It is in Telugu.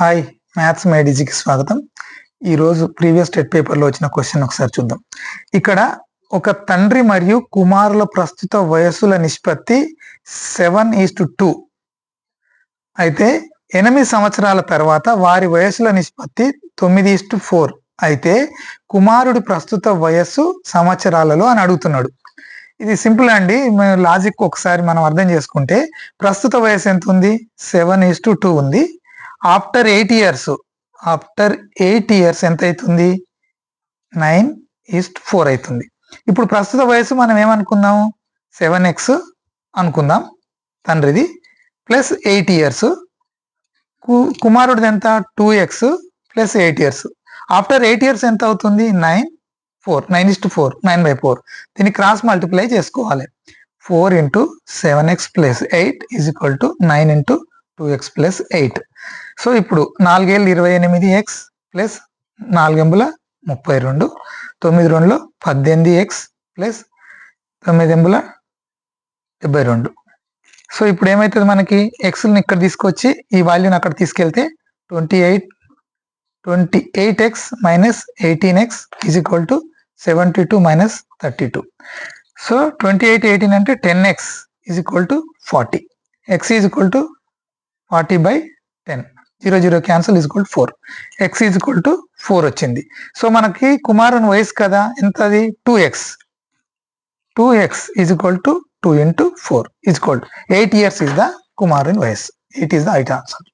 హాయ్, మ్యాథ్స్ మేడీజీకి స్వాగతం. ఈరోజు ప్రీవియస్ టెట్ పేపర్లో వచ్చిన క్వశ్చన్ ఒకసారి చూద్దాం. ఇక్కడ ఒక తండ్రి మరియు కుమారుల ప్రస్తుత వయస్సుల నిష్పత్తి 7:2 అయితే 8 సంవత్సరాల తర్వాత వారి వయస్సుల నిష్పత్తి 9:4 అయితే కుమారుడి ప్రస్తుత వయస్సు సంవత్సరాలలో అని అడుగుతున్నాడు. ఇది సింపుల్ అండి. లాజిక్ ఒకసారి మనం అర్థం చేసుకుంటే ప్రస్తుత వయసు ఎంత ఉంది? 7:2 ఉంది. ఆఫ్టర్ 8 ఇయర్స్ ఎంత అవుతుంది? 9:4 అవుతుంది. ఇప్పుడు ప్రస్తుత వయసు మనం ఏమనుకుందాము? 7x అనుకుందాం తండ్రిది, ప్లస్ 8 ఇయర్స్. కుమారుడిది ఎంత? 2x plus 8 years. After 8 years ఎంత అవుతుంది? 9:4 9/4. దీన్ని క్రాస్ మల్టిప్లై చేసుకోవాలి. 4 into 7x plus 8 is equal to 9 into 2x plus 8. So ఇప్పుడు 4 ఏళ్ళు 28x plus 4 ఎంబుల 32, 9 2 18x plus 9 ఎంబుల 72. So ఇప్పుడు ఏమవుతుంది? మనకి ఎక్స్ని ఇక్కడ తీసుకొచ్చి ఈ వాల్యూని అక్కడ తీసుకెళ్తే 28x minus 18x is equal to 72 minus 32. So 28 18 అంటే 10x is equal to 40. x is equal to 40/10. 0 0 cancel is equal to 4. x is equal to 4 వచ్చింది. సో మనకి కుమారుని వయసు కదా ఎంత? అది 2x is equal to 2 into 4 is equal to 8 years is the కుమారుని వయసు. 8 ఈజ్ ద రైట్ ఆన్సర్.